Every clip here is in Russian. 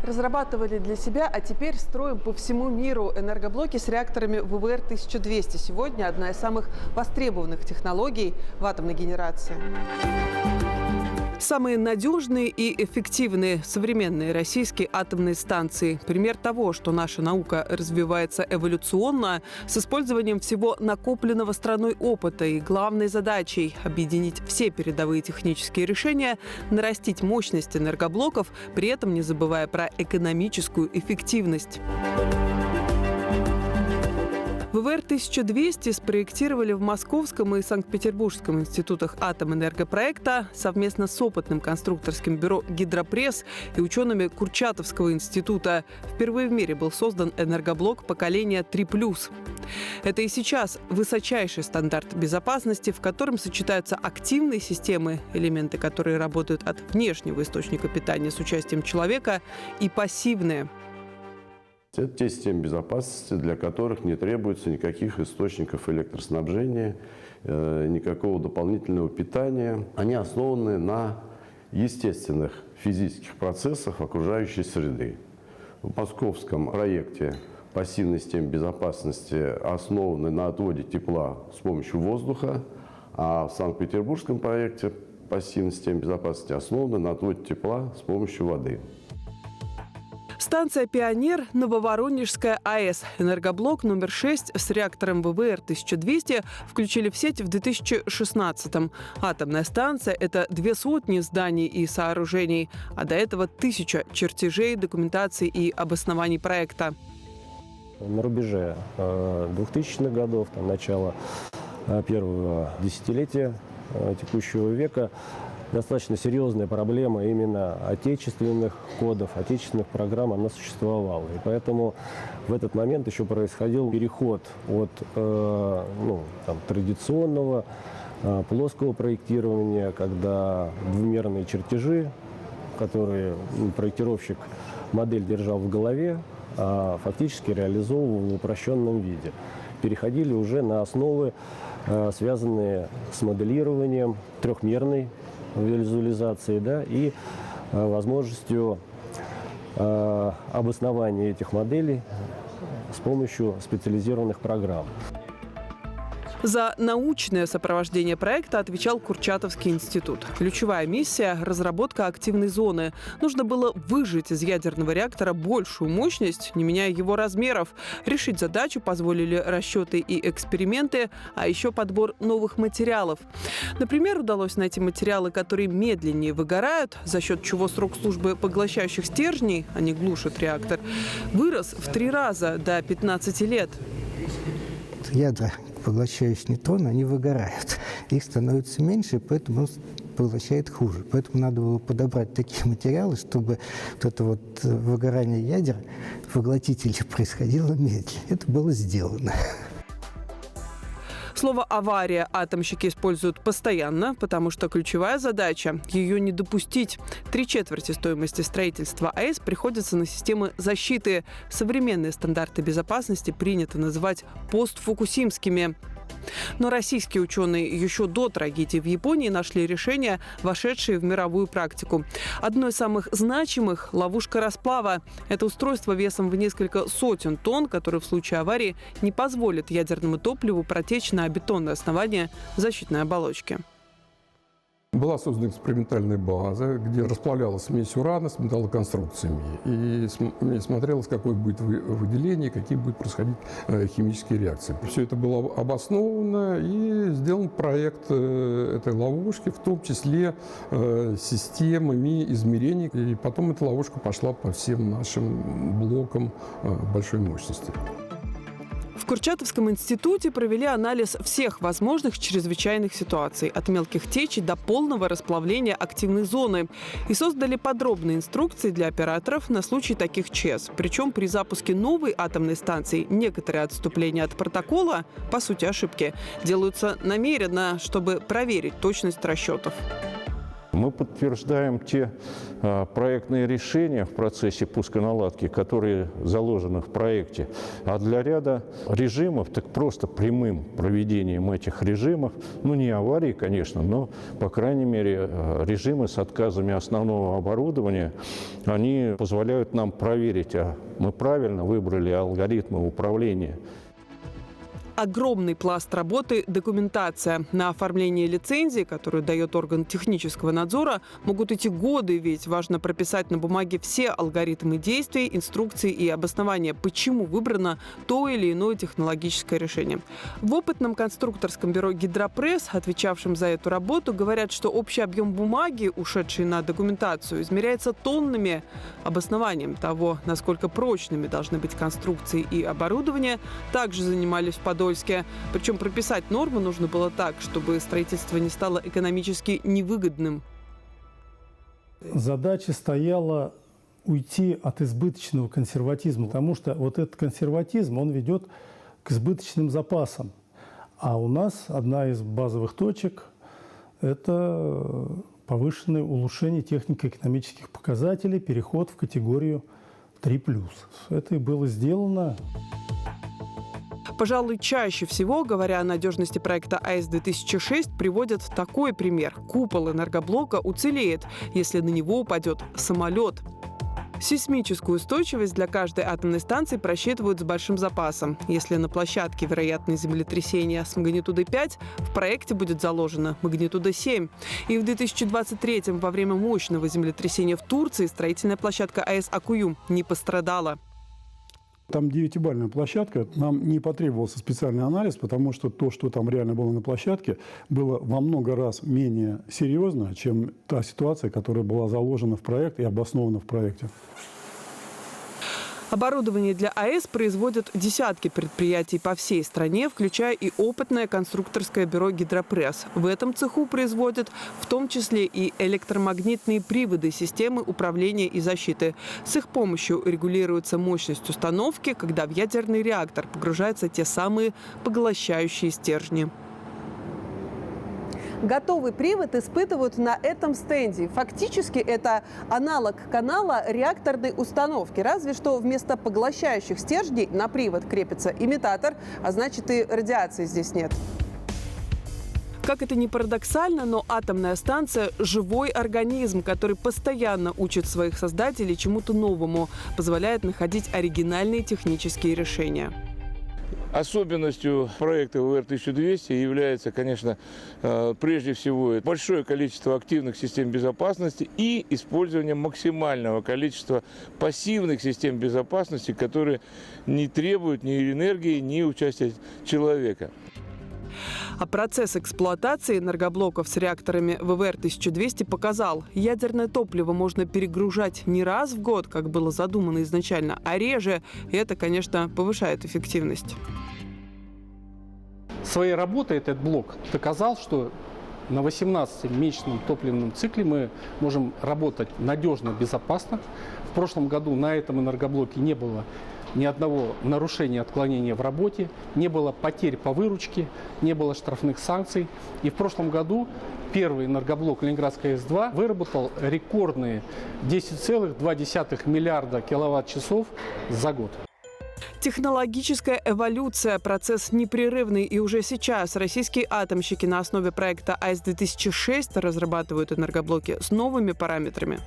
Разрабатывали для себя, а теперь строим по всему миру энергоблоки с реакторами ВВР-1200. Сегодня одна из самых востребованных технологий в атомной генерации. Самые надежные и эффективные современные российские атомные станции. Пример того, что наша наука развивается эволюционно с использованием всего накопленного страной опыта и главной задачей – объединить все передовые технические решения, нарастить мощность энергоблоков, при этом не забывая про экономическую эффективность. ВВР-1200 спроектировали в Московском и Санкт-Петербургском институтах Атомэнергопроекта совместно с опытным конструкторским бюро «Гидропресс» и учеными Курчатовского института. Впервые в мире был создан энергоблок поколения 3+. Это и сейчас высочайший стандарт безопасности, в котором сочетаются активные системы, элементы, которые работают от внешнего источника питания с участием человека, и пассивные. Это те системы безопасности, для которых не требуется никаких источников электроснабжения, никакого дополнительного питания. Они основаны на естественных физических процессах окружающей среды. В московском проекте пассивной системы безопасности основаны на отводе тепла с помощью воздуха, а в Санкт-Петербургском проекте пассивной системы безопасности основаны на отводе тепла с помощью воды. Станция «Пионер», Нововоронежская АЭС. Энергоблок номер 6 с реактором ВВР-1200 включили в сеть в 2016-м. Атомная станция – это 200 зданий и сооружений, а до этого 1000 чертежей, документаций и обоснований проекта. На рубеже 2000-х годов, начала первого десятилетия текущего века, достаточно серьезная проблема именно отечественных кодов, отечественных программ, она существовала. И поэтому в этот момент еще происходил переход от традиционного плоского проектирования, когда двумерные чертежи, которые проектировщик модель держал в голове, а фактически реализовывал в упрощенном виде. Переходили уже на основы, связанные с моделированием трехмерной визуализации, и возможностью обоснования этих моделей с помощью специализированных программ. За научное сопровождение проекта отвечал Курчатовский институт. Ключевая миссия – разработка активной зоны. Нужно было выжать из ядерного реактора большую мощность, не меняя его размеров. Решить задачу позволили расчеты и эксперименты, а еще подбор новых материалов. Например, удалось найти материалы, которые медленнее выгорают, за счет чего срок службы поглощающих стержней, они глушат реактор, вырос в 3 раза до 15 лет. Ядра, поглощающие нейтроны, они выгорают. Их становится меньше, поэтому он поглощает хуже. Поэтому надо было подобрать такие материалы, чтобы вот это выгорание ядер поглотителей происходило медленнее. Это было сделано. Слово «авария» атомщики используют постоянно, потому что ключевая задача – ее не допустить. 3/4 стоимости строительства АЭС приходится на системы защиты. Современные стандарты безопасности принято называть постфукусимскими. Но российские ученые еще до трагедии в Японии нашли решения, вошедшие в мировую практику. Одно из самых значимых – ловушка расплава. Это устройство весом в несколько сотен тонн, которое в случае аварии не позволит ядерному топливу протечь на бетонное основание защитной оболочки. Была создана экспериментальная база, где расплавлялась смесь урана с металлоконструкциями. И смотрелось, какое будет выделение, какие будут происходить химические реакции. Все это было обосновано и сделан проект этой ловушки, в том числе системами измерений. И потом эта ловушка пошла по всем нашим блокам большой мощности. В Курчатовском институте провели анализ всех возможных чрезвычайных ситуаций, от мелких течей до полного расплавления активной зоны, и создали подробные инструкции для операторов на случай таких ЧС. Причем при запуске новой атомной станции некоторые отступления от протокола, по сути ошибки, делаются намеренно, чтобы проверить точность расчетов. Мы подтверждаем те проектные решения в процессе пусконаладки, которые заложены в проекте. А для ряда режимов, так просто прямым проведением этих режимов, ну не аварии, конечно, но, по крайней мере, режимы с отказами основного оборудования, они позволяют нам проверить, а мы правильно выбрали алгоритмы управления. Огромный пласт работы – документация. На оформление лицензии, которую дает орган технического надзора, могут идти годы, ведь важно прописать на бумаге все алгоритмы действий, инструкции и обоснования, почему выбрано то или иное технологическое решение. В опытном конструкторском бюро «Гидропресс», отвечавшем за эту работу, говорят, что общий объем бумаги, ушедший на документацию, измеряется тоннами. Обоснованием того, насколько прочными должны быть конструкции и оборудование, также занимались в Подольске. Причем прописать нормы нужно было так, чтобы строительство не стало экономически невыгодным. Задача стояла уйти от избыточного консерватизма, потому что вот этот консерватизм, он ведет к избыточным запасам. А у нас одна из базовых точек – это повышенное улучшение технико-экономических показателей, переход в категорию 3+. Это и было сделано. Пожалуй, чаще всего, говоря о надежности проекта АЭС-2006, приводят такой пример. Купол энергоблока уцелеет, если на него упадет самолет. Сейсмическую устойчивость для каждой атомной станции просчитывают с большим запасом. Если на площадке вероятность землетрясения с магнитудой 5, в проекте будет заложена магнитуда 7. И в 2023-м во время мощного землетрясения в Турции строительная площадка АЭС Аккуюм не пострадала. Там 9-бальная площадка, нам не потребовался специальный анализ, потому что то, что там реально было на площадке, было во много раз менее серьезно, чем та ситуация, которая была заложена в проект и обоснована в проекте. Оборудование для АЭС производят десятки предприятий по всей стране, включая и опытное конструкторское бюро «Гидропресс». В этом цеху производят в том числе и электромагнитные приводы системы управления и защиты. С их помощью регулируется мощность установки, когда в ядерный реактор погружаются те самые поглощающие стержни. Готовый привод испытывают на этом стенде. Фактически это аналог канала реакторной установки. Разве что вместо поглощающих стержней на привод крепится имитатор, а значит и радиации здесь нет. Как это ни парадоксально, но атомная станция – живой организм, который постоянно учит своих создателей чему-то новому, позволяет находить оригинальные технические решения. Особенностью проекта ВВР-1200 является, конечно, прежде всего большое количество активных систем безопасности и использование максимального количества пассивных систем безопасности, которые не требуют ни энергии, ни участия человека. А процесс эксплуатации энергоблоков с реакторами ВВР-1200 показал, ядерное топливо можно перегружать не раз в год, как было задумано изначально, а реже. И это, конечно, повышает эффективность. Своей работой этот блок доказал, что на 18-месячном топливном цикле мы можем работать надежно, безопасно. В прошлом году на этом энергоблоке не было ни одного нарушения, отклонения в работе, не было потерь по выручке, не было штрафных санкций. И в прошлом году первый энергоблок Ленинградской АЭС-2 выработал рекордные 10,2 миллиарда киловатт-часов за год. Технологическая эволюция – процесс непрерывный, и уже сейчас российские атомщики на основе проекта АЭС-2006 разрабатывают энергоблоки с новыми параметрами.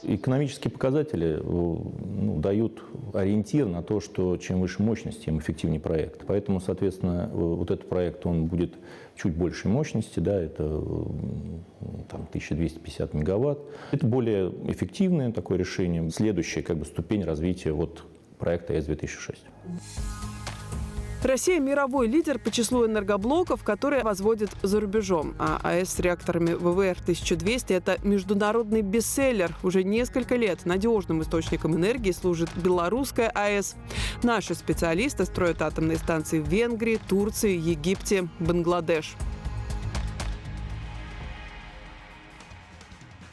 Экономические показатели дают ориентир на то, что чем выше мощность, тем эффективнее проект. Поэтому, соответственно, вот этот проект, он будет чуть большей мощности, да, это там, 1250 мегаватт. Это более эффективное такое решение. Следующая ступень развития проекта АЭС-2006. Россия – мировой лидер по числу энергоблоков, которые возводят за рубежом. А АЭС с реакторами ВВР-1200 – это международный бестселлер. Уже несколько лет надежным источником энергии служит белорусская АЭС. Наши специалисты строят атомные станции в Венгрии, Турции, Египте, Бангладеш.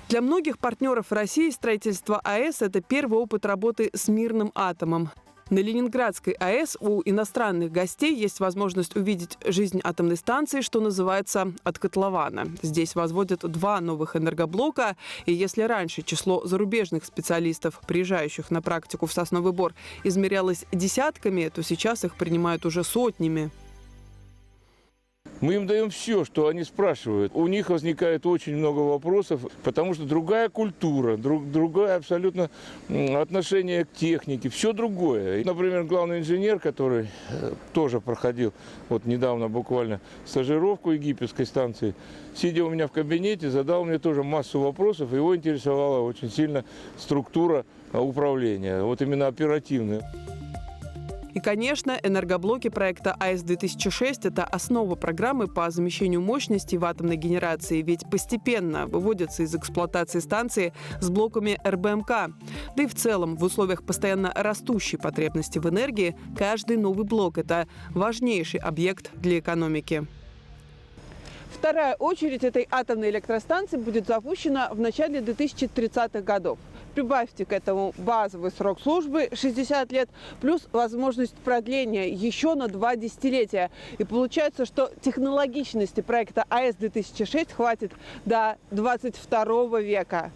Для многих партнеров России строительство АЭС – это первый опыт работы с мирным атомом. На Ленинградской АЭС у иностранных гостей есть возможность увидеть жизнь атомной станции, что называется, от котлована. Здесь возводят 2 новых энергоблока. И если раньше число зарубежных специалистов, приезжающих на практику в Сосновый Бор, измерялось десятками, то сейчас их принимают уже сотнями. Мы им даем все, что они спрашивают. У них возникает очень много вопросов, потому что другая культура, другое абсолютно отношение к технике, все другое. Например, главный инженер, который тоже проходил вот недавно буквально стажировку египетской станции, сидя у меня в кабинете, задал мне тоже массу вопросов. Его интересовала очень сильно структура управления, вот именно оперативная. И, конечно, энергоблоки проекта АЭС-2006 – это основа программы по замещению мощностей в атомной генерации, ведь постепенно выводятся из эксплуатации станции с блоками РБМК. Да и в целом, в условиях постоянно растущей потребности в энергии, каждый новый блок – это важнейший объект для экономики. Вторая очередь этой атомной электростанции будет запущена в начале 2030-х годов. Прибавьте к этому базовый срок службы 60 лет, плюс возможность продления еще на 2 десятилетия. И получается, что технологичности проекта АЭС-2006 хватит до 22 века.